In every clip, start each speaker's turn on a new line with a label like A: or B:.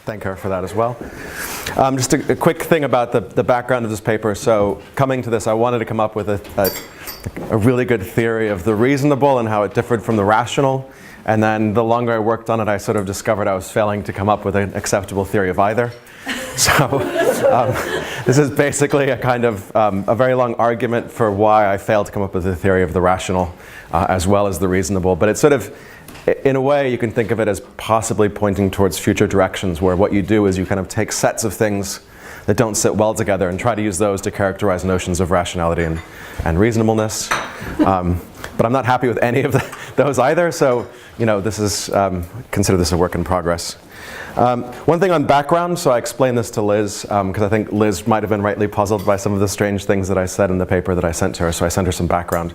A: thank her for that as well. Just a quick thing about the background of this paper. So coming to this, I wanted to come up with a really good theory of the reasonable and how it differed from the rational. And then the longer I worked on it, I sort of discovered I was failing to come up with an acceptable theory of either. So this is basically a kind of a very long argument for why I failed to come up with a theory of the rational as well as the reasonable. But it's sort of, in a way, you can think of it as possibly pointing towards future directions, where what you do is you kind of take sets of things that don't sit well together and try to use those to characterize notions of rationality and reasonableness. But I'm not happy with any of those either, so this is consider this a work in progress. One thing on background, so I explained this to Liz, because I think Liz might have been rightly puzzled by some of the strange things that I said in the paper that I sent to her, so I sent her some background.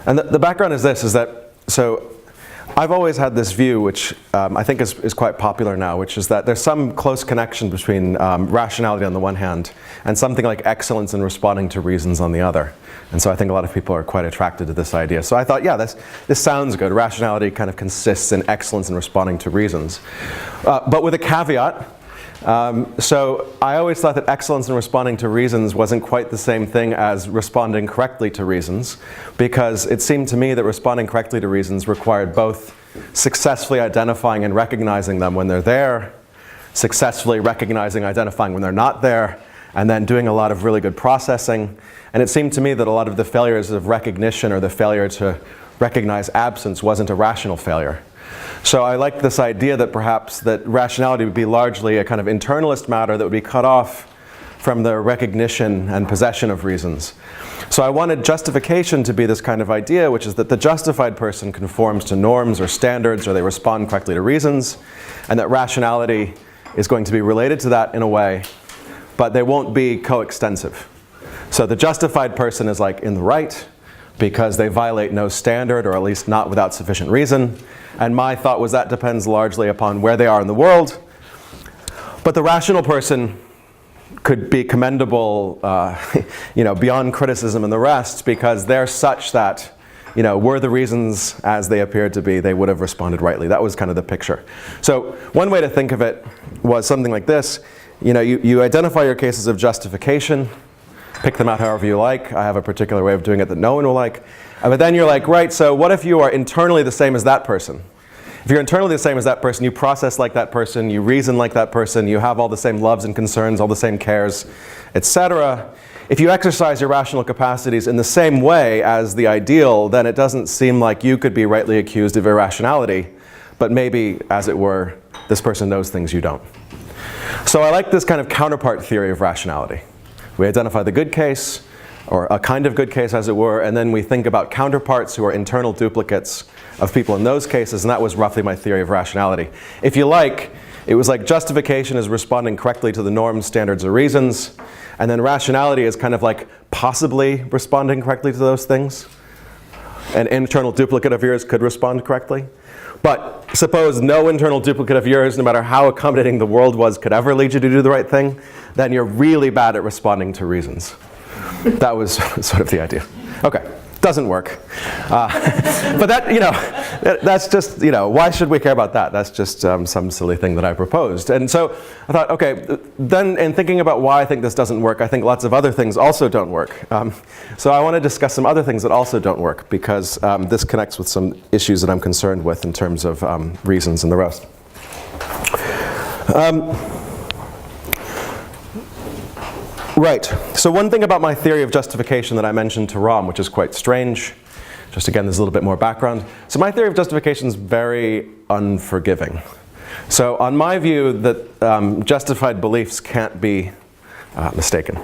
A: And the background is this, so I've always had this view, which I think is quite popular now, which is that there's some close connection between rationality on the one hand and something like excellence in responding to reasons on the other. And so I think a lot of people are quite attracted to this idea. So I thought, yeah, this sounds good. Rationality kind of consists in excellence in responding to reasons. But with a caveat. So I always thought that excellence in responding to reasons wasn't quite the same thing as responding correctly to reasons, because it seemed to me that responding correctly to reasons required both successfully identifying and recognizing them when they're there, successfully recognizing, identifying when they're not there, and then doing a lot of really good processing. And it seemed to me that a lot of the failures of recognition or the failure to recognize absence wasn't a rational failure. So I liked this idea that perhaps that rationality would be largely a kind of internalist matter that would be cut off from the recognition and possession of reasons. So I wanted justification to be this kind of idea, which is that the justified person conforms to norms or standards, or they respond correctly to reasons, and that rationality is going to be related to that in a way, but they won't be coextensive. So the justified person is like in the right because they violate no standard, or at least not without sufficient reason. And my thought was that depends largely upon where they are in the world. But the rational person could be commendable, beyond criticism and the rest, because they're such that, were the reasons as they appeared to be, they would have responded rightly. That was kind of the picture. So one way to think of it was something like this. You identify your cases of justification, pick them out however you like. I have a particular way of doing it that no one will like. But then you're like, right, so what if you are internally the same as that person? If you're internally the same as that person, you process like that person, you reason like that person, you have all the same loves and concerns, all the same cares, etc. If you exercise your rational capacities in the same way as the ideal, then it doesn't seem like you could be rightly accused of irrationality, but maybe, as it were, this person knows things you don't. So I like this kind of counterpart theory of rationality. We identify the good case, or a kind of good case as it were, and then we think about counterparts who are internal duplicates of people in those cases, and that was roughly my theory of rationality. If you like, it was like justification is responding correctly to the norms, standards, or reasons, and then rationality is kind of like possibly responding correctly to those things. An internal duplicate of yours could respond correctly. But suppose no internal duplicate of yours, no matter how accommodating the world was, could ever lead you to do the right thing, then you're really bad at responding to reasons. That was sort of the idea. Okay, doesn't work. But that's just, why should we care about that? That's just some silly thing that I proposed. And so I thought, okay, then in thinking about why I think this doesn't work, I think lots of other things also don't work. So I want to discuss some other things that also don't work, because this connects with some issues that I'm concerned with in terms of reasons and the rest. Right, so one thing about my theory of justification that I mentioned to Ram, which is quite strange, just again, there's a little bit more background. So my theory of justification is very unforgiving. So on my view, that justified beliefs can't be mistaken.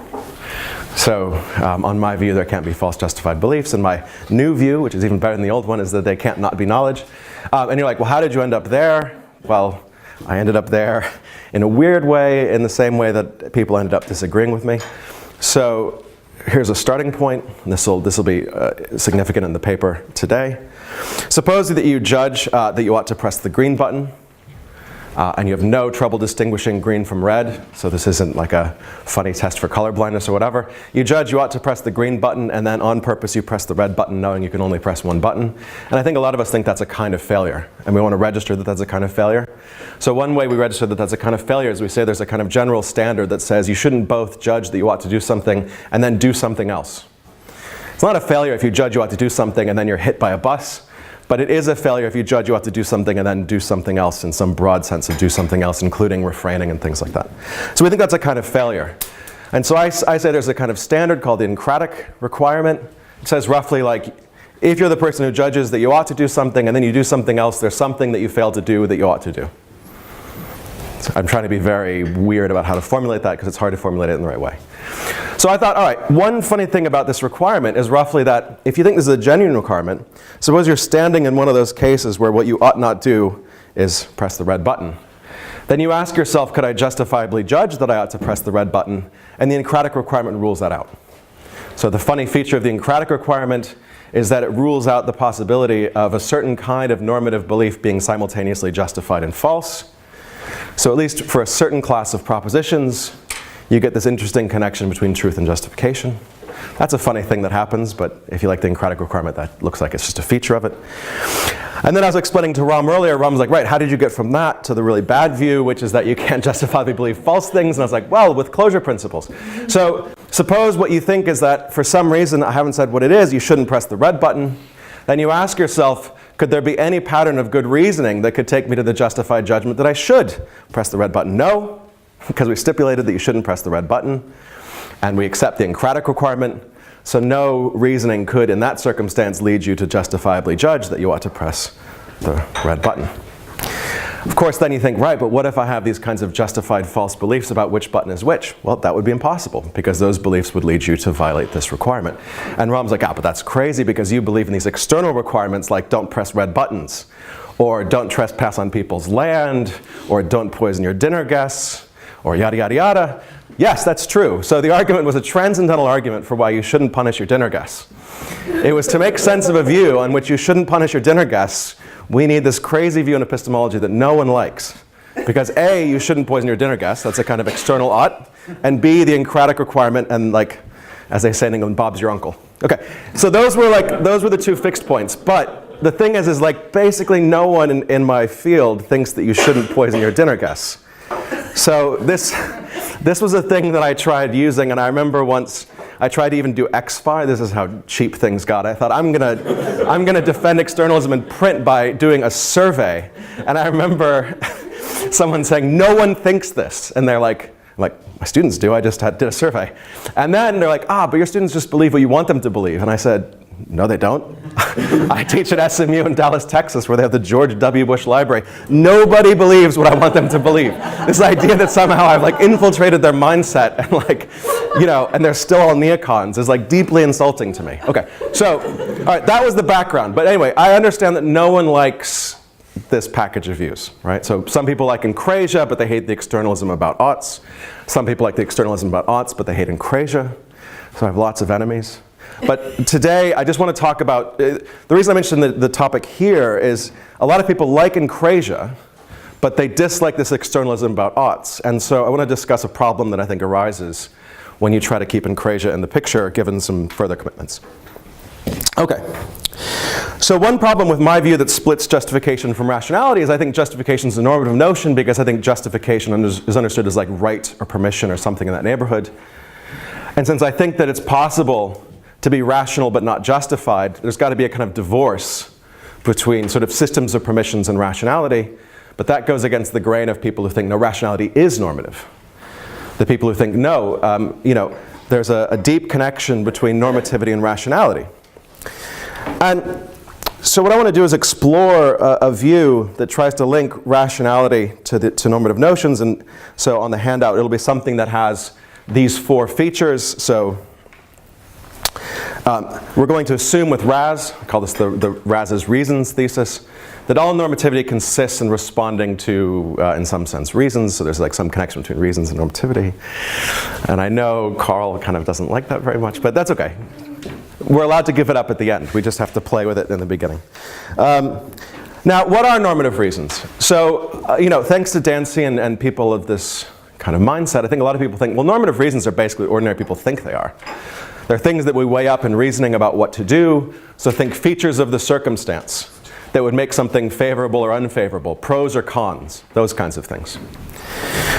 A: So on my view, there can't be false justified beliefs. And my new view, which is even better than the old one, is that they can't not be knowledge. And you're like, well, how did you end up there? Well, I ended up there in a weird way, in the same way that people ended up disagreeing with me. So here's a starting point. This will be significant in the paper today. Suppose that you judge that you ought to press the green button. and you have no trouble distinguishing green from red, so this isn't like a funny test for color blindness or whatever, you judge you ought to press the green button, and then on purpose you press the red button knowing you can only press one button. And I think a lot of us think that's a kind of failure, and we want to register that that's a kind of failure. So one way we register that that's a kind of failure is we say there's a kind of general standard that says you shouldn't both judge that you ought to do something and then do something else. It's not a failure if you judge you ought to do something and then you're hit by a bus, but it is a failure if you judge you ought to do something and then do something else in some broad sense of do something else, including refraining and things like that. So we think that's a kind of failure. And so I say there's a kind of standard called the Encratic requirement. It says roughly like, if you're the person who judges that you ought to do something and then you do something else, there's something that you fail to do that you ought to do. So I'm trying to be very weird about how to formulate that because it's hard to formulate it in the right way. So I thought, all right, one funny thing about this requirement is roughly that if you think this is a genuine requirement, suppose you're standing in one of those cases where what you ought not do is press the red button. Then you ask yourself, could I justifiably judge that I ought to press the red button? And the Encratic requirement rules that out. So the funny feature of the Encratic requirement is that it rules out the possibility of a certain kind of normative belief being simultaneously justified and false. So at least for a certain class of propositions, you get this interesting connection between truth and justification. That's a funny thing that happens, but if you like the Encratic requirement, that looks like it's just a feature of it. And then I was explaining to Ram earlier, Ram was like, right, how did you get from that to the really bad view, which is that you can't justifiably believe false things? And I was like, well, with closure principles. So suppose what you think is that for some reason, I haven't said what it is, you shouldn't press the red button. Then you ask yourself, could there be any pattern of good reasoning that could take me to the justified judgment that I should press the red button? No, because we stipulated that you shouldn't press the red button, and we accept the Encratic requirement, so no reasoning could in that circumstance lead you to justifiably judge that you ought to press the red button. Of course, then you think, right, but what if I have these kinds of justified false beliefs about which button is which? Well, that would be impossible, because those beliefs would lead you to violate this requirement. And Ram's like, but that's crazy, because you believe in these external requirements like don't press red buttons, or don't trespass on people's land, or don't poison your dinner guests, or yada, yada, yada. Yes, that's true. So the argument was a transcendental argument for why you shouldn't punish your dinner guests. It was to make sense of a view on which you shouldn't punish your dinner guests. We need this crazy view in epistemology that no one likes. Because A, you shouldn't poison your dinner guests. That's a kind of external ought. And B, the Encratic requirement, and like, as they say in England, Bob's your uncle. Okay, so those were the two fixed points. But the thing is like basically no one in my field thinks that you shouldn't poison your dinner guests. So this was a thing that I tried using, and I remember once I tried to even do X-Fi. This is how cheap things got. I thought I'm gonna defend externalism in print by doing a survey. And I remember someone saying, no one thinks this. And they're like, I'm like, my students do, I just did a survey. And then they're like, but your students just believe what you want them to believe. And I said, no, they don't. I teach at SMU in Dallas, Texas, where they have the George W. Bush Library. Nobody believes what I want them to believe. This idea that somehow I've like infiltrated their mindset and like, you know, and they're still all neocons is like deeply insulting to me. Okay, so, all right, that was the background. But anyway, I understand that no one likes this package of views, right? So some people like Encrasia, but they hate the externalism about oughts. Some people like the externalism about oughts, but they hate Encrasia. So I have lots of enemies. But today, I just want to talk about, the reason I mentioned the topic here is a lot of people like Encrasia, but they dislike this externalism about oughts. And so I want to discuss a problem that I think arises when you try to keep Encrasia in the picture, given some further commitments. Okay. So one problem with my view that splits justification from rationality is I think justification is a normative notion, because I think justification is understood as like right or permission or something in that neighborhood. And since I think that it's possible to be rational but not justified, there's got to be a kind of divorce between sort of systems of permissions and rationality. But that goes against the grain of people who think, no, rationality is normative. The people who think, no, you know, there's a deep connection between normativity and rationality. And so what I want to do is explore a view that tries to link rationality to normative notions. And so on the handout, it'll be something that has these four features. So we're going to assume with Raz, I call this the Raz's reasons thesis, that all normativity consists in responding to, in some sense, reasons. So there's like some connection between reasons and normativity. And I know Carl kind of doesn't like that very much, but that's okay. We're allowed to give it up at the end. We just have to play with it in the beginning. Now, what are normative reasons? So thanks to Dancy and people of this kind of mindset, I think a lot of people think, well, normative reasons are basically what ordinary people think they are. They're things that we weigh up in reasoning about what to do. So think features of the circumstance that would make something favorable or unfavorable, pros or cons, those kinds of things.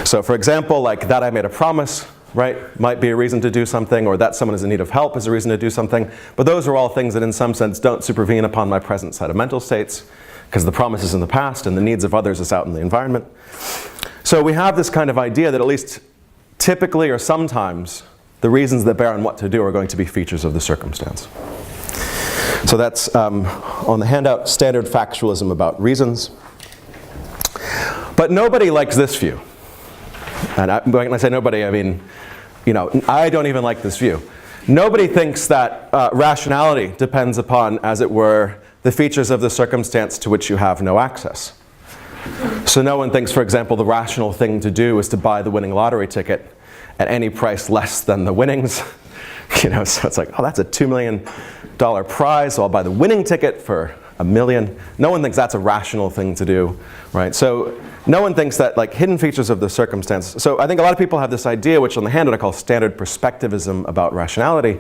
A: So for example, like that I made a promise, right, might be a reason to do something, or that someone is in need of help is a reason to do something. But those are all things that in some sense don't supervene upon my present set of mental states, because the promise is in the past and the needs of others is out in the environment. So we have this kind of idea that at least typically or sometimes the reasons that bear on what to do are going to be features of the circumstance. So that's on the handout, standard factualism about reasons. But nobody likes this view. And when I say nobody, I mean, I don't even like this view. Nobody thinks that rationality depends upon, as it were, the features of the circumstance to which you have no access. So no one thinks, for example, the rational thing to do is to buy the winning lottery ticket at any price less than the winnings. So it's like, oh, that's a $2 million prize, so I'll buy the winning ticket for $1 million. No one thinks that's a rational thing to do, right? So no one thinks that, like, hidden features of the circumstance. So I think a lot of people have this idea, which on the handout I call standard perspectivism about rationality,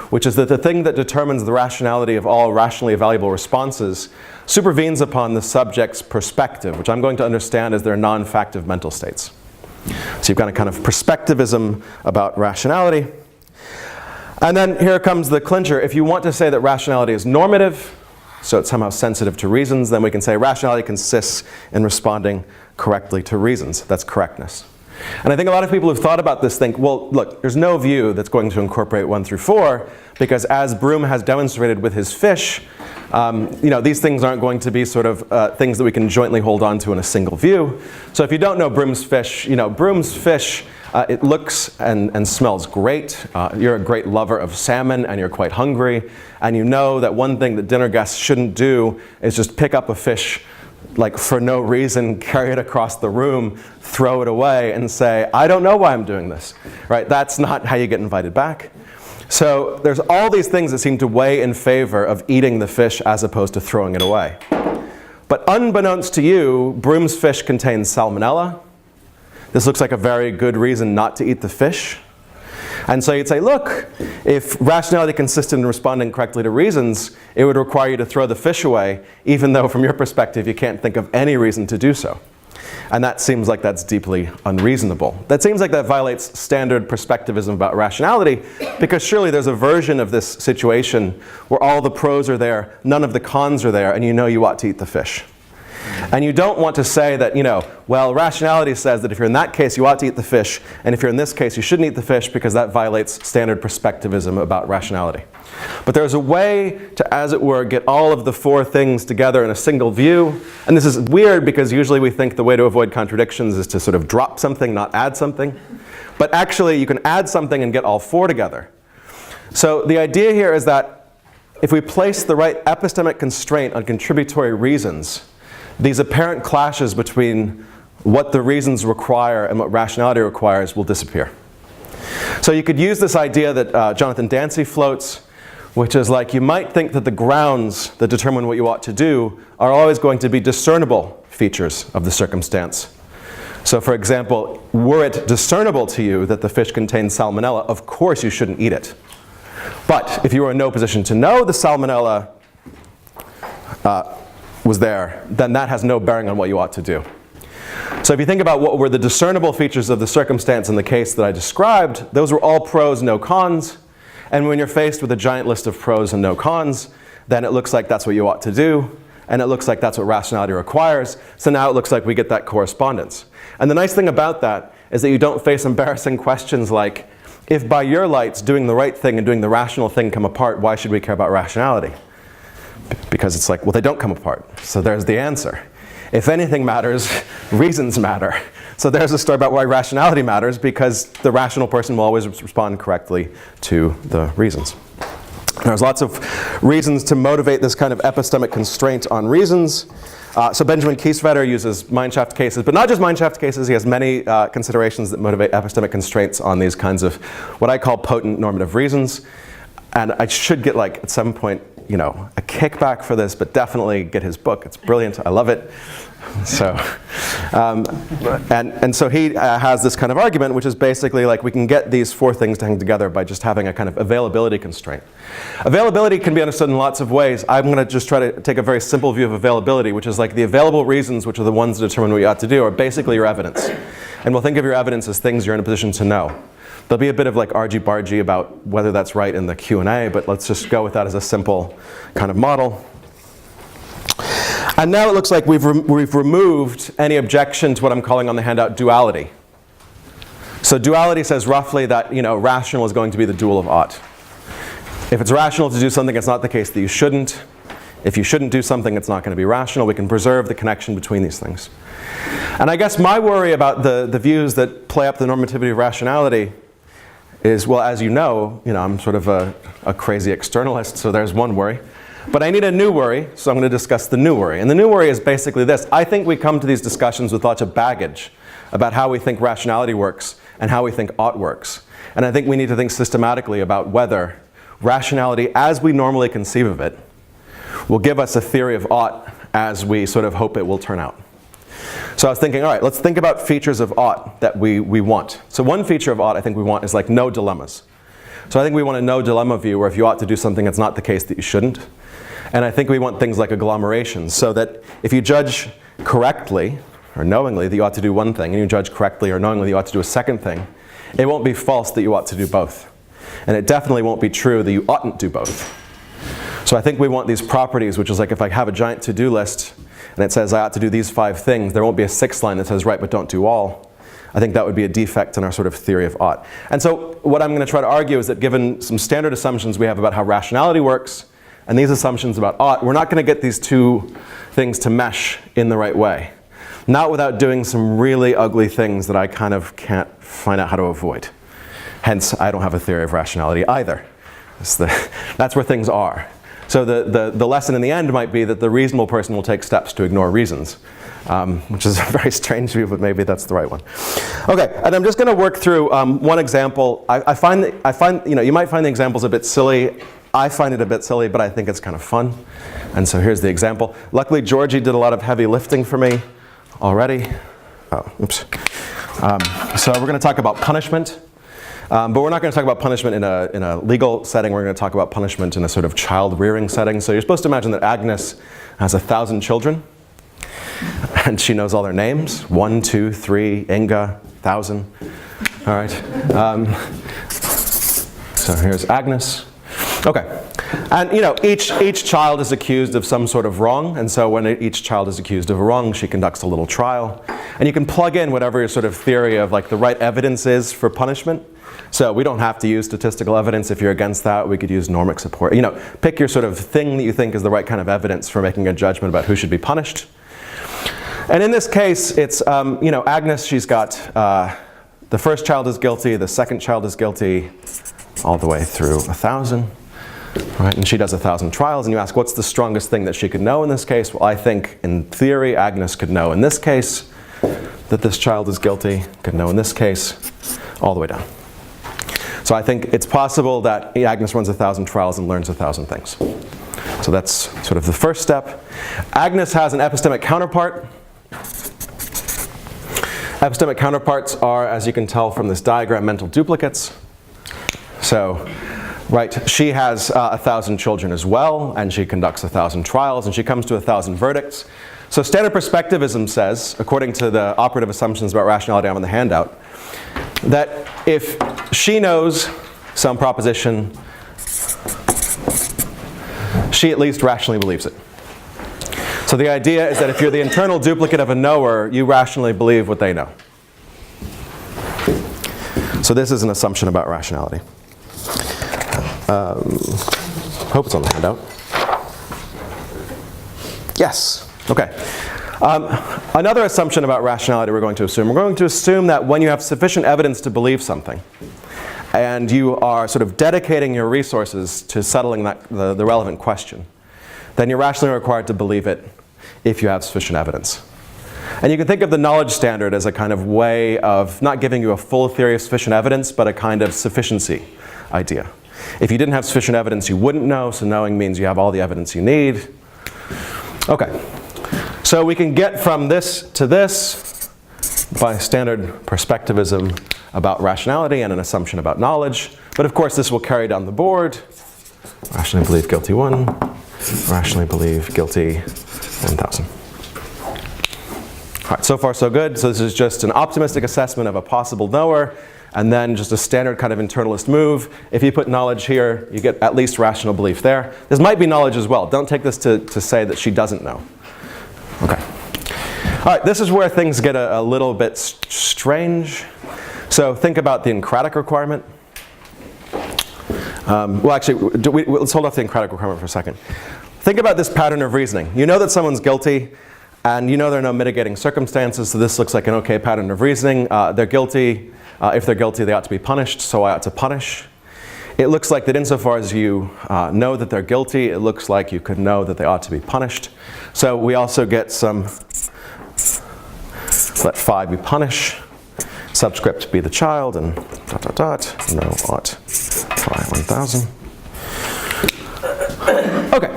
A: which is that the thing that determines the rationality of all rationally evaluable responses supervenes upon the subject's perspective, which I'm going to understand as their non-factive mental states. So you've got a kind of perspectivism about rationality. And then here comes the clincher. If you want to say that rationality is normative, so it's somehow sensitive to reasons, then we can say rationality consists in responding correctly to reasons. That's correctness. And I think a lot of people who've thought about this think, well, look, there's no view that's going to incorporate 1 through 4, because as Broom has demonstrated with his fish, these things aren't going to be sort of things that we can jointly hold on to in a single view. So if you don't know Broom's fish, it looks and smells great. You're a great lover of salmon and you're quite hungry. And you know that one thing that dinner guests shouldn't do is just pick up a fish like for no reason, carry it across the room, throw it away and say, I don't know why I'm doing this, right? That's not how you get invited back. So there's all these things that seem to weigh in favor of eating the fish as opposed to throwing it away. But unbeknownst to you, Broom's fish contains salmonella. This looks like a very good reason not to eat the fish. And so you'd say, look, if rationality consisted in responding correctly to reasons, it would require you to throw the fish away, even though from your perspective you can't think of any reason to do so. And that seems like that's deeply unreasonable. That seems like that violates standard perspectivism about rationality, because surely there's a version of this situation where all the pros are there, none of the cons are there, and you know you ought to eat the fish. And you don't want to say that, well, rationality says that if you're in that case, you ought to eat the fish, and if you're in this case, you shouldn't eat the fish, because that violates standard perspectivism about rationality. But there's a way to, as it were, get all of the 4 things together in a single view. And this is weird, because usually we think the way to avoid contradictions is to sort of drop something, not add something. But actually, you can add something and get all 4 together. So the idea here is that if we place the right epistemic constraint on contributory reasons, these apparent clashes between what the reasons require and what rationality requires will disappear. So you could use this idea that Jonathan Dancy floats, which is like you might think that the grounds that determine what you ought to do are always going to be discernible features of the circumstance. So for example, were it discernible to you that the fish contains salmonella, of course you shouldn't eat it. But if you were in no position to know the salmonella was there, then that has no bearing on what you ought to do. So if you think about what were the discernible features of the circumstance in the case that I described, those were all pros, no cons. And when you're faced with a giant list of pros and no cons, then it looks like that's what you ought to do, and it looks like that's what rationality requires. So now it looks like we get that correspondence. And the nice thing about that is that you don't face embarrassing questions like, if by your lights doing the right thing and doing the rational thing come apart, why should we care about rationality? Because it's like, well, they don't come apart. So there's the answer. If anything matters, reasons matter. So there's a story about why rationality matters, because the rational person will always respond correctly to the reasons. There's lots of reasons to motivate this kind of epistemic constraint on reasons. So Benjamin Kieswetter uses mineshaft cases, but not just mineshaft cases. He has many considerations that motivate epistemic constraints on these kinds of what I call potent normative reasons. And I should get, like, at some point, a kickback for this, but definitely get his book. It's brilliant. I love it. So, and so he has this kind of argument, which is basically like we can get these four things to hang together by just having a kind of availability constraint. Availability can be understood in lots of ways. I'm going to just try to take a very simple view of availability, which is like the available reasons, which are the ones that determine what you ought to do, are basically your evidence. And we'll think of your evidence as things you're in a position to know. There'll be a bit of like argy-bargy about whether that's right in the Q&A, but let's just go with that as a simple kind of model. And now it looks like we've removed any objection to what I'm calling on the handout duality. So duality says roughly that rational is going to be the dual of ought. If it's rational to do something, it's not the case that you shouldn't. If you shouldn't do something, it's not going to be rational. We can preserve the connection between these things. And I guess my worry about the views that play up the normativity of rationality is, well, as you know, I'm sort of a crazy externalist, so there's one worry. But I need a new worry, so I'm going to discuss the new worry. And the new worry is basically this. I think we come to these discussions with lots of baggage about how we think rationality works and how we think ought works. And I think we need to think systematically about whether rationality, as we normally conceive of it, will give us a theory of ought as we sort of hope it will turn out. So I was thinking, all right, let's think about features of ought that we want. So one feature of ought I think we want is like no dilemmas. So I think we want a no dilemma view where if you ought to do something, it's not the case that you shouldn't. And I think we want things like agglomerations, so that if you judge correctly or knowingly that you ought to do one thing, and you judge correctly or knowingly that you ought to do a second thing, it won't be false that you ought to do both. And it definitely won't be true that you oughtn't do both. So I think we want these properties, which is like if I have a giant to-do list and it says I ought to do these 5 things, there won't be a 6th line that says right but don't do all. I think that would be a defect in our sort of theory of ought. And so what I'm going to try to argue is that given some standard assumptions we have about how rationality works, and these assumptions about ought, we're not going to get these two things to mesh in the right way. Not without doing some really ugly things that I kind of can't find out how to avoid. Hence, I don't have a theory of rationality either. That's where things are. So the lesson in the end might be that the reasonable person will take steps to ignore reasons, which is a very strange view, but maybe that's the right one. Okay, and I'm just going to work through one example. I find you might find the examples a bit silly. I find it a bit silly, but I think it's kind of fun. And so here's the example. Luckily, Georgie did a lot of heavy lifting for me already. Oh, oops. So we're going to talk about punishment. But we're not going to talk about punishment in a legal setting. We're going to talk about punishment in a sort of child rearing setting. So you're supposed to imagine that Agnes has 1,000 children. And she knows all their names. 1, 2, 3, Inga, 1,000. All right. So here's Agnes. Okay. And each child is accused of some sort of wrong. And so when each child is accused of a wrong, she conducts a little trial. And you can plug in whatever your sort of theory of like the right evidence is for punishment. So we don't have to use statistical evidence. If you're against that, we could use normic support. Pick your sort of thing that you think is the right kind of evidence for making a judgment about who should be punished. And in this case, it's, Agnes, she's got the first child is guilty, the second child is guilty, all the way through 1,000. Right? And she does 1,000 trials, and you ask, what's the strongest thing that she could know in this case? Well, I think, in theory, Agnes could know in this case that this child is guilty, could know in this case, all the way down. So I think it's possible that Agnes runs 1,000 trials and learns 1,000 things. So that's sort of the first step. Agnes has an epistemic counterpart. Epistemic counterparts are, as you can tell from this diagram, mental duplicates. So, right, she has 1,000 children as well, and she conducts 1,000 trials, and she comes to 1,000 verdicts. So standard perspectivism says, according to the operative assumptions about rationality on the handout, that if she knows some proposition, she at least rationally believes it. So the idea is that if you're the internal duplicate of a knower, you rationally believe what they know. So this is an assumption about rationality. Hope it's on the handout. Yes. Okay. Another assumption about rationality we're going to assume that when you have sufficient evidence to believe something, and you are sort of dedicating your resources to settling the relevant question, then you're rationally required to believe it if you have sufficient evidence. And you can think of the knowledge standard as a kind of way of not giving you a full theory of sufficient evidence, but a kind of sufficiency idea. If you didn't have sufficient evidence, you wouldn't know, so knowing means you have all the evidence you need. Okay, so we can get from this to this by standard perspectivism about rationality and an assumption about knowledge. But of course, this will carry down the board. Rationally believe guilty 1, rationally believe guilty 1,000. All right, so far so good. So this is just an optimistic assessment of a possible knower, and then just a standard kind of internalist move. If you put knowledge here, you get at least rational belief there. This might be knowledge as well. Don't take this to say that she doesn't know. Okay. All right, this is where things get a little bit strange. So think about the encratic requirement. Well, actually, let's hold off the encratic requirement for a second. Think about this pattern of reasoning. You know that someone's guilty, and you know there are no mitigating circumstances, so this looks like an okay pattern of reasoning. They're guilty. If they're guilty, they ought to be punished, so I ought to punish. It looks like that insofar as you know that they're guilty, it looks like you could know that they ought to be punished. So we also get some, let phi be punish, subscript be the child, and dot, dot, dot, no ought phi 1,000. Okay.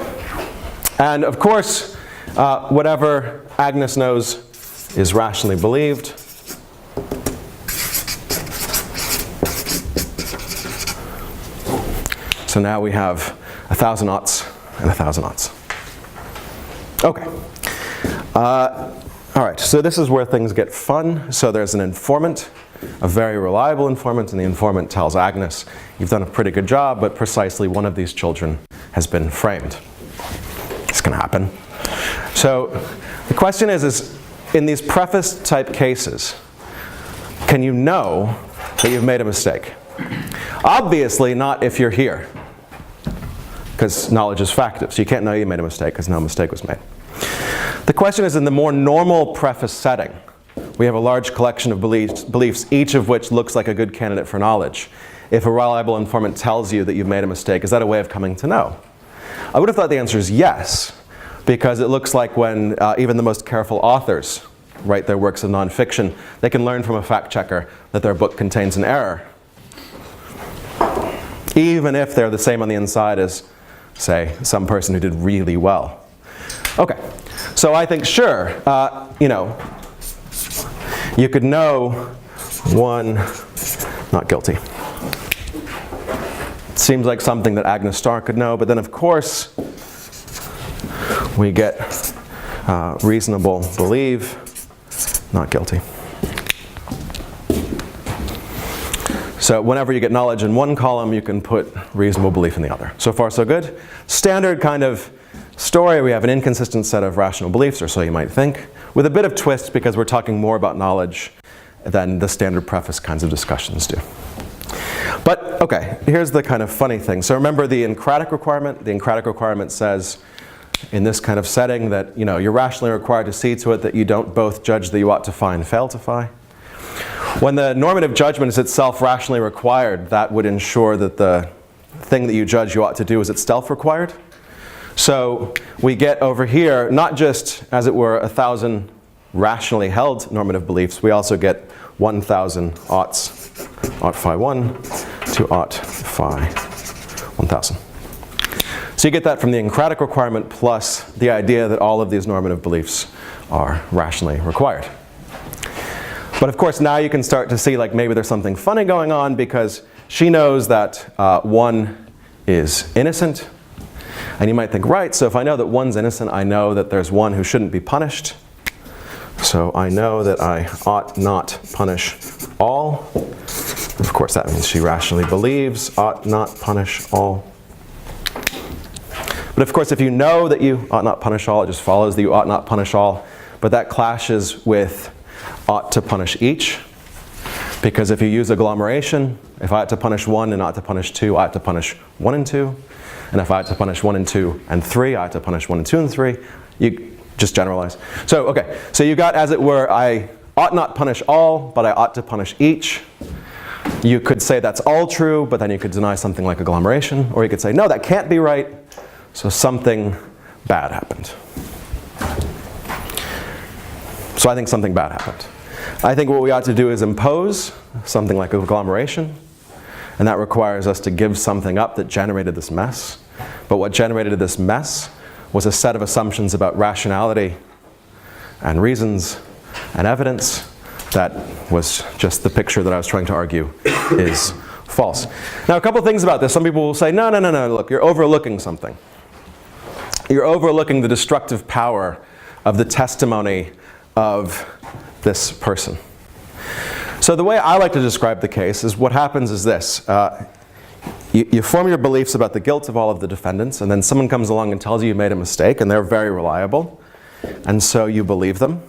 A: And of course, whatever Agnes knows is rationally believed. So now we have 1,000 oughts and 1,000 oughts. Okay. All right, so this is where things get fun. So there's an informant, a very reliable informant, and the informant tells Agnes, you've done a pretty good job, but precisely one of these children has been framed. It's going to happen. So the question is in these preface type cases, can you know that you've made a mistake? Obviously not if you're here, because knowledge is factive. So you can't know you made a mistake because no mistake was made. The question is in the more normal preface setting. We have a large collection of beliefs, each of which looks like a good candidate for knowledge. If a reliable informant tells you that you've made a mistake, is that a way of coming to know? I would have thought the answer is yes, because it looks like when even the most careful authors write their works of nonfiction, they can learn from a fact checker that their book contains an error, even if they're the same on the inside as, say, some person who did really well. Okay, so I think sure, you could know one not guilty. Seems like something that Agnes Starr could know, but then of course we get reasonable believe not guilty. So whenever you get knowledge in one column, you can put reasonable belief in the other. So far so good. Standard kind of story, we have an inconsistent set of rational beliefs, or so you might think, with a bit of twist because we're talking more about knowledge than the standard preface kinds of discussions do. But okay, here's the kind of funny thing. So remember the encratic requirement? The encratic requirement says in this kind of setting that you're rationally required to see to it that you don't both judge that you ought to phi and fail to phi. When the normative judgment is itself rationally required, that would ensure that the thing that you judge you ought to do is itself required. So we get over here, not just, as it were, 1,000 rationally held normative beliefs, we also get 1,000 oughts, ought phi 1 to ought phi 1,000. So you get that from the encratic requirement plus the idea that all of these normative beliefs are rationally required. But of course now you can start to see like maybe there's something funny going on because she knows that 1 is innocent. And you might think, right, so if I know that 1's innocent, I know that there's 1 who shouldn't be punished. So I know that I ought not punish all. Of course, that means she rationally believes ought not punish all. But of course, if you know that you ought not punish all, it just follows that you ought not punish all. But that clashes with ought to punish each. Because if you use agglomeration, if I ought to punish 1 and ought to punish 2, I ought to punish 1 and 2. And if I ought to punish 1 and 2 and 3, I ought to punish 1 and 2 and 3. You just generalize. So, okay, so you got, as it were, I ought not punish all, but I ought to punish each. You could say that's all true, but then you could deny something like agglomeration. Or you could say, no, that can't be right, so something bad happened. So I think something bad happened. I think what we ought to do is impose something like agglomeration. And that requires us to give something up that generated this mess. But what generated this mess was a set of assumptions about rationality and reasons and evidence that was just the picture that I was trying to argue is false. Now, a couple things about this. Some people will say, no, look, you're overlooking something. You're overlooking the destructive power of the testimony of this person. So the way I like to describe the case is what happens is this. You form your beliefs about the guilt of all of the defendants, and then someone comes along and tells you you made a mistake, and they're very reliable, and so you believe them.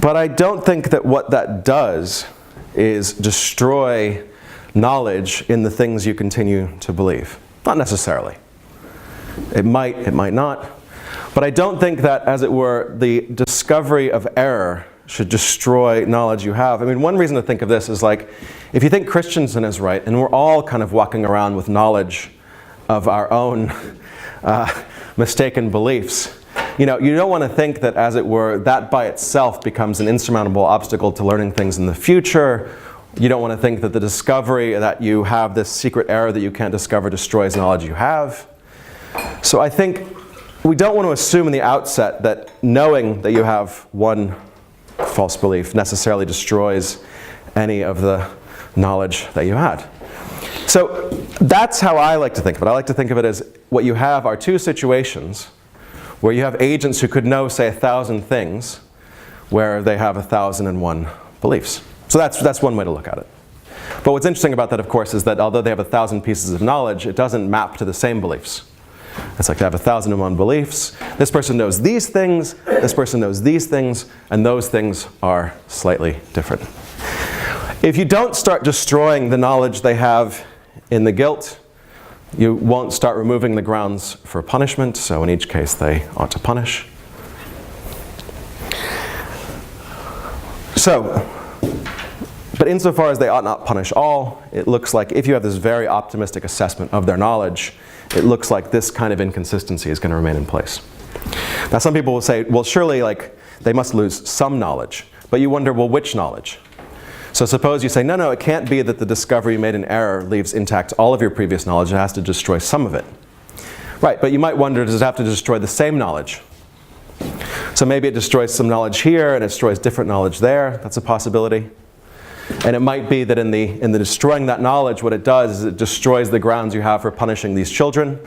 A: But I don't think that what that does is destroy knowledge in the things you continue to believe. Not necessarily. It might not. But I don't think that, as it were, the discovery of error should destroy knowledge you have. I mean, one reason to think of this is like, if you think Christensen is right, and we're all kind of walking around with knowledge of our own mistaken beliefs, you don't want to think that, as it were, that by itself becomes an insurmountable obstacle to learning things in the future. You don't want to think that the discovery that you have this secret error that you can't discover destroys knowledge you have. So I think we don't want to assume in the outset that knowing that you have one false belief necessarily destroys any of the knowledge that you had. So that's how I like to think of it. I like to think of it as what you have are two situations where you have agents who could know, say, 1,000 things, where they have 1,001 beliefs. So that's one way to look at it. But what's interesting about that, of course, is that although they have 1,000 pieces of knowledge, it doesn't map to the same beliefs. It's like they have 1,001 beliefs. This person knows these things, this person knows these things, and those things are slightly different. If you don't start destroying the knowledge they have in the guilt, you won't start removing the grounds for punishment, so in each case they ought to punish. But insofar as they ought not punish all, it looks like if you have this very optimistic assessment of their knowledge, it looks like this kind of inconsistency is going to remain in place. Now some people will say, well, surely they must lose some knowledge. But you wonder, well, which knowledge? So suppose you say, no, it can't be that the discovery you made in error leaves intact all of your previous knowledge. It has to destroy some of it. Right, but you might wonder, does it have to destroy the same knowledge? So maybe it destroys some knowledge here and it destroys different knowledge there. That's a possibility. And it might be that in the destroying that knowledge, what it does is it destroys the grounds you have for punishing these children.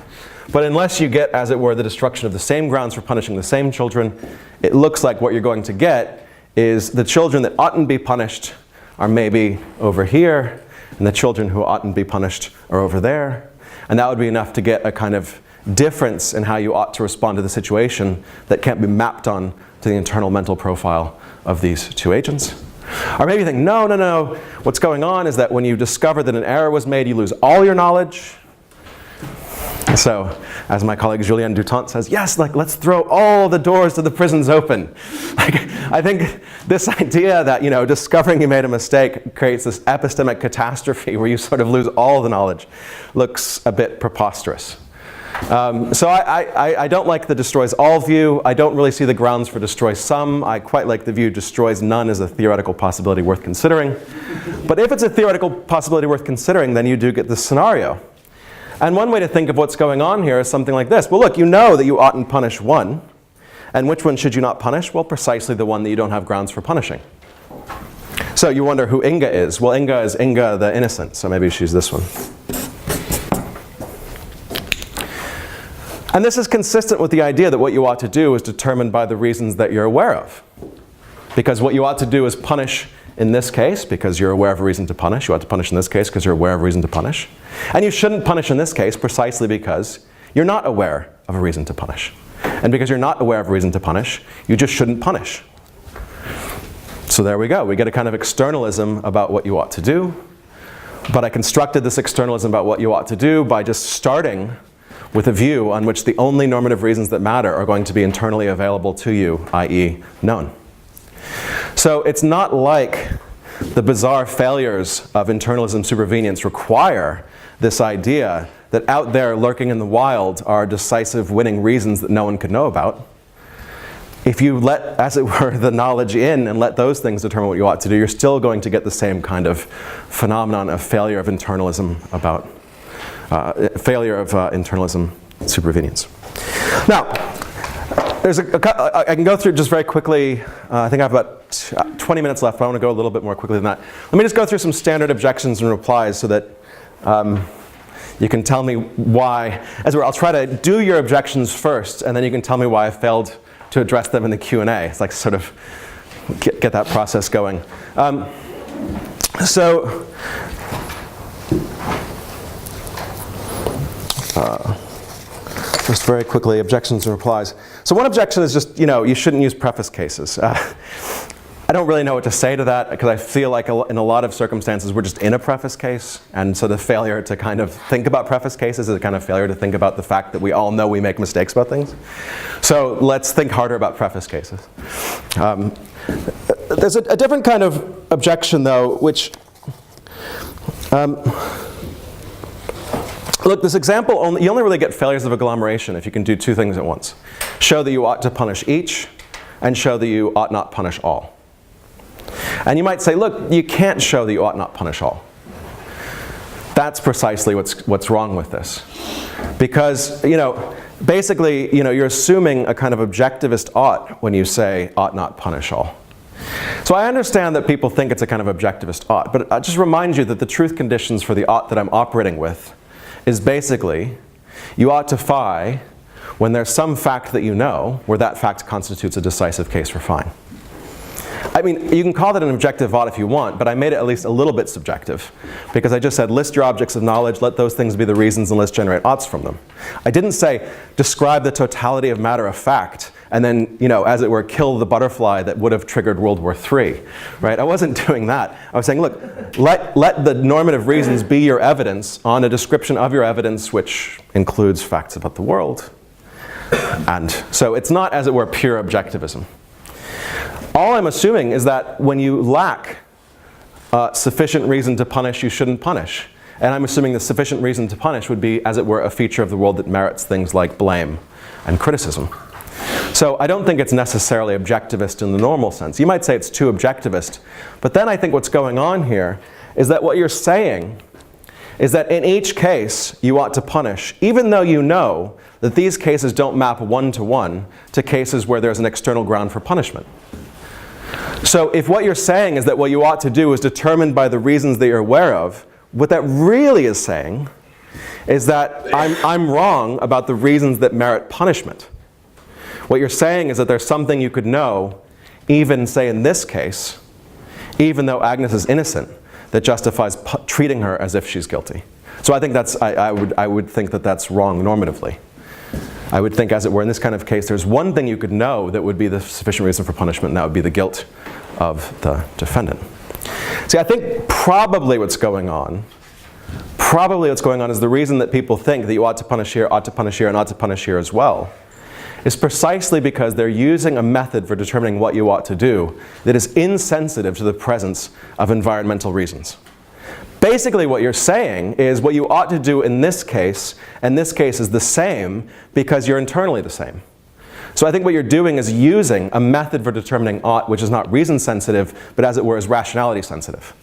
A: But unless you get, as it were, the destruction of the same grounds for punishing the same children, it looks like what you're going to get is the children that oughtn't be punished are maybe over here, and the children who oughtn't be punished are over there. And that would be enough to get a kind of difference in how you ought to respond to the situation that can't be mapped on to the internal mental profile of these two agents. Or maybe you think, no, what's going on is that when you discover that an error was made, you lose all your knowledge. So, as my colleague Julien Dutant says, yes, let's throw all the doors to the prisons open. I think this idea that, discovering you made a mistake creates this epistemic catastrophe where you sort of lose all the knowledge looks a bit preposterous. So I don't like the destroys all view. I don't really see the grounds for destroy some. I quite like the view destroys none as a theoretical possibility worth considering. But if it's a theoretical possibility worth considering, then you do get this scenario. And one way to think of what's going on here is something like this. Well, look, you know that you oughtn't punish one. And which one should you not punish? Well, precisely the one that you don't have grounds for punishing. So you wonder who Inga is. Well, Inga is Inga the innocent, so maybe she's this one. And this is consistent with the idea that what you ought to do is determined by the reasons that you're aware of. Because what you ought to do is punish in this case because you're aware of a reason to punish. You ought to punish in this case because you're aware of a reason to punish. And you shouldn't punish in this case precisely because you're not aware of a reason to punish. And because you're not aware of a reason to punish, you just shouldn't punish. So there we go. We get a kind of externalism about what you ought to do. But I constructed this externalism about what you ought to do by just starting with a view on which the only normative reasons that matter are going to be internally available to you, i.e. known. So it's not like the bizarre failures of internalism supervenience require this idea that out there lurking in the wild are decisive winning reasons that no one could know about. if you let, as it were, the knowledge in and let those things determine what you ought to do, you're still going to get the same kind of phenomenon of failure of internalism about, internalism supervenience. Now, there's I can go through just very quickly. I think I have about 20 minutes left, but I want to go a little bit more quickly than that. Let me just go through some standard objections and replies so that you can tell me why. As it were, I'll try to do your objections first, and then you can tell me why I failed to address them in the Q&A. It's like sort of get that process going. Just very quickly, objections and replies. So one objection is just, you shouldn't use preface cases. I don't really know what to say to that, because I feel like in a lot of circumstances we're just in a preface case, and so the failure to kind of think about preface cases is a kind of failure to think about the fact that we all know we make mistakes about things. So let's think harder about preface cases. There's a different kind of objection, though, which look, this example, you only really get failures of agglomeration if you can do two things at once. Show that you ought to punish each, and show that you ought not punish all. And you might say, look, you can't show that you ought not punish all. That's precisely what's wrong with this. Because, basically, you're assuming a kind of objectivist ought when you say ought not punish all. So I understand that people think it's a kind of objectivist ought, but I just remind you that the truth conditions for the ought that I'm operating with is basically, you ought to phi when there's some fact that you know where that fact constitutes a decisive case for fine. I mean, you can call that an objective ought if you want, but I made it at least a little bit subjective, because I just said list your objects of knowledge, let those things be the reasons, and let's generate oughts from them. I didn't say describe the totality of matter of fact, and then, as it were, kill the butterfly that would have triggered World War III, right? I wasn't doing that. I was saying, look, let the normative reasons be your evidence on a description of your evidence, which includes facts about the world. And so it's not, as it were, pure objectivism. All I'm assuming is that when you lack sufficient reason to punish, you shouldn't punish. And I'm assuming the sufficient reason to punish would be, as it were, a feature of the world that merits things like blame and criticism. So I don't think it's necessarily objectivist in the normal sense. You might say it's too objectivist. But then I think what's going on here is that what you're saying is that in each case you ought to punish, even though you know that these cases don't map one-to-one to cases where there's an external ground for punishment. So if what you're saying is that what you ought to do is determined by the reasons that you're aware of, what that really is saying is that I'm wrong about the reasons that merit punishment. What you're saying is that there's something you could know, even say in this case, even though Agnes is innocent, that justifies treating her as if she's guilty. So I think I would think that that's wrong normatively. I would think, as it were, in this kind of case, there's one thing you could know that would be the sufficient reason for punishment, and that would be the guilt of the defendant. See, I think probably what's going on is the reason that people think that you ought to punish here, ought to punish here, and ought to punish here as well, is precisely because they're using a method for determining what you ought to do that is insensitive to the presence of environmental reasons. Basically what you're saying is what you ought to do in this case, and this case is the same because you're internally the same. So I think what you're doing is using a method for determining ought which is not reason sensitive, but as it were is rationality sensitive.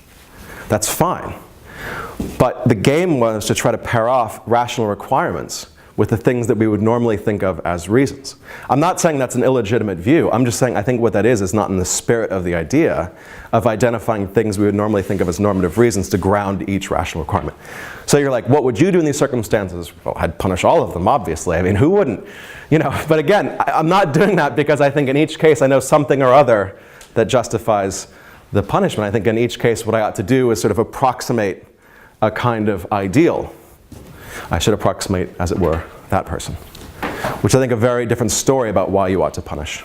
A: That's fine. But the game was to try to pair off rational requirements with the things that we would normally think of as reasons. I'm not saying that's an illegitimate view. I'm just saying I think what that is not in the spirit of the idea of identifying things we would normally think of as normative reasons to ground each rational requirement. So you're like, what would you do in these circumstances? Well, I'd punish all of them, obviously. I mean, who wouldn't? But again, I'm not doing that because I think in each case I know something or other that justifies the punishment. I think in each case what I ought to do is sort of approximate a kind of ideal. I should approximate, as it were, that person. Which I think a very different story about why you ought to punish.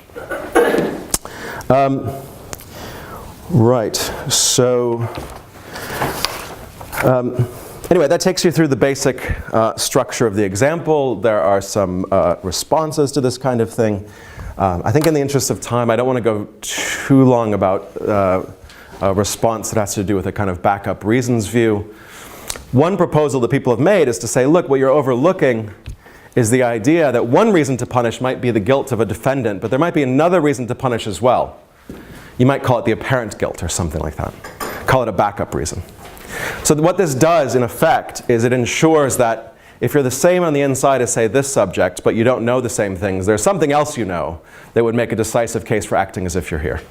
A: Right, so anyway, that takes you through the basic structure of the example. There are some responses to this kind of thing. I think in the interest of time, I don't want to go too long about a response that has to do with a kind of backup reasons view. One proposal that people have made is to say, look, what you're overlooking is the idea that one reason to punish might be the guilt of a defendant, but there might be another reason to punish as well. You might call it the apparent guilt or something like that. Call it a backup reason. So what this does, in effect, is it ensures that if you're the same on the inside as, say, this subject, but you don't know the same things, there's something else you know that would make a decisive case for acting as if you're here.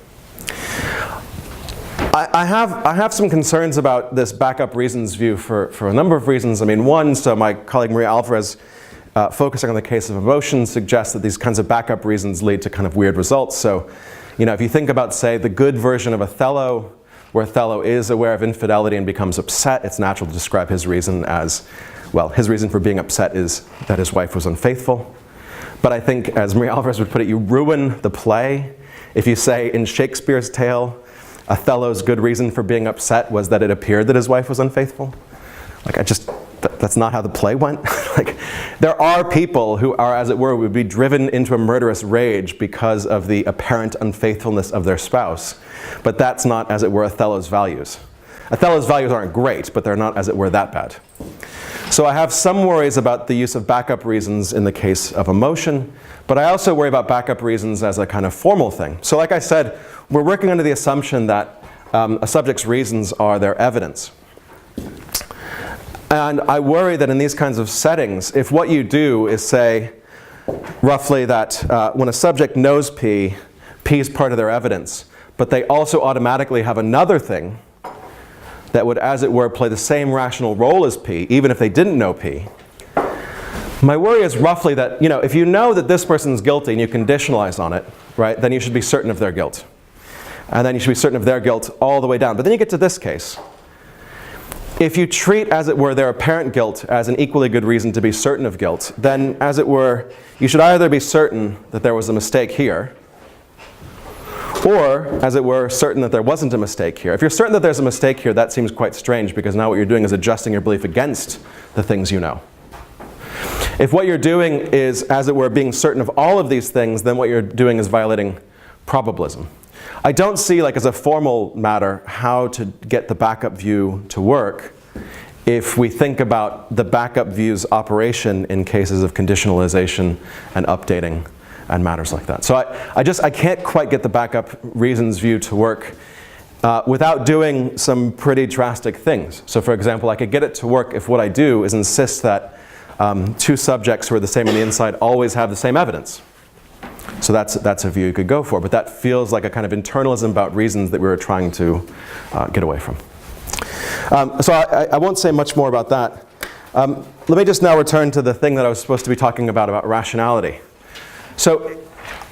A: I have some concerns about this backup reasons view for a number of reasons. I mean, one, so my colleague Maria Alvarez, focusing on the case of emotion, suggests that these kinds of backup reasons lead to kind of weird results. So, you know, if you think about, say, the good version of Othello, where Othello is aware of infidelity and becomes upset, it's natural to describe his reason as, well, his reason for being upset is that his wife was unfaithful. But I think, as Maria Alvarez would put it, you ruin the play if you say in Shakespeare's tale, Othello's good reason for being upset was that it appeared that his wife was unfaithful. Like, that's not how the play went. Like, there are people who are, as it were, would be driven into a murderous rage because of the apparent unfaithfulness of their spouse. But that's not, as it were, Othello's values. Othello's values aren't great, but they're not, as it were, that bad. So I have some worries about the use of backup reasons in the case of emotion, but I also worry about backup reasons as a kind of formal thing. So like I said, we're working under the assumption that a subject's reasons are their evidence. And I worry that in these kinds of settings, if what you do is say, roughly that when a subject knows P, P is part of their evidence, but they also automatically have another thing that would, as it were, play the same rational role as P, even if they didn't know P. My worry is roughly that, you know, if you know that this person's guilty and you conditionalize on it, right, then you should be certain of their guilt. And then you should be certain of their guilt all the way down. But then you get to this case. If you treat, as it were, their apparent guilt as an equally good reason to be certain of guilt, then, as it were, you should either be certain that there was a mistake here, or, as it were, certain that there wasn't a mistake here. If you're certain that there's a mistake here, that seems quite strange, because now what you're doing is adjusting your belief against the things you know. If what you're doing is, as it were, being certain of all of these things, then what you're doing is violating probabilism. I don't see, like as a formal matter, how to get the backup view to work if we think about the backup view's operation in cases of conditionalization and updating and matters like that. So I can't quite get the backup reasons view to work without doing some pretty drastic things. So for example, I could get it to work if what I do is insist that two subjects who are the same on the inside always have the same evidence. So that's a view you could go for, but that feels like a kind of internalism about reasons that we were trying to get away from. So I won't say much more about that. Let me just now return to the thing that I was supposed to be talking about rationality. So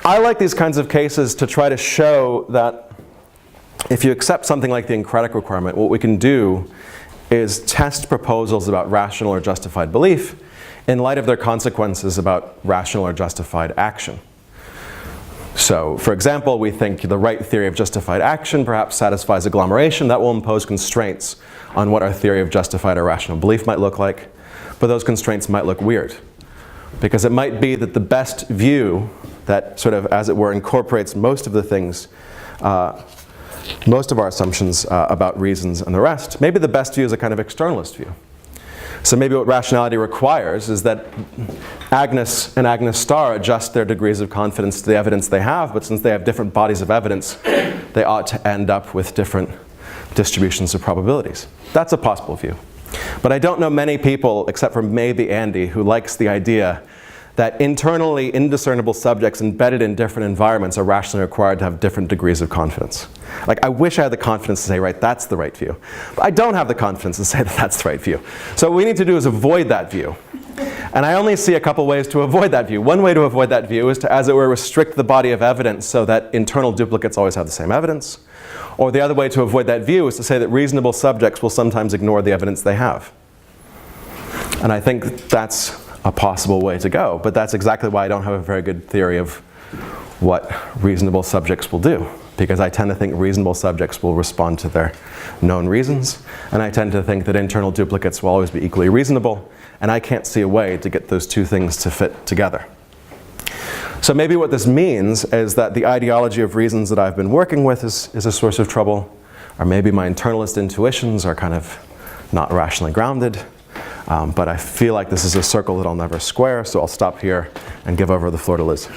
A: I like these kinds of cases to try to show that if you accept something like the encretic requirement, what we can do is test proposals about rational or justified belief in light of their consequences about rational or justified action. So, for example, we think the right theory of justified action perhaps satisfies agglomeration. That will impose constraints on what our theory of justified or rational belief might look like. But those constraints might look weird, because it might be that the best view that sort of, as it were, incorporates most of the things, most of our assumptions about reasons and the rest, maybe the best view is a kind of externalist view. So maybe what rationality requires is that Agnes and Agnes star adjust their degrees of confidence to the evidence they have, but since they have different bodies of evidence, they ought to end up with different distributions of probabilities. That's a possible view. But I don't know many people, except for maybe Andy, who likes the idea that internally indiscernible subjects embedded in different environments are rationally required to have different degrees of confidence. Like, I wish I had the confidence to say, right, that's the right view. But I don't have the confidence to say that that's the right view. So what we need to do is avoid that view. And I only see a couple ways to avoid that view. One way to avoid that view is to, as it were, restrict the body of evidence so that internal duplicates always have the same evidence. Or the other way to avoid that view is to say that reasonable subjects will sometimes ignore the evidence they have. And I think that's a possible way to go, but that's exactly why I don't have a very good theory of what reasonable subjects will do, because I tend to think reasonable subjects will respond to their known reasons, and I tend to think that internal duplicates will always be equally reasonable, and I can't see a way to get those two things to fit together. So maybe what this means is that the ideology of reasons that I've been working with is a source of trouble, or maybe my internalist intuitions are kind of not rationally grounded. But I feel like this is a circle that I'll never square, so I'll stop here and give over the floor to Liz.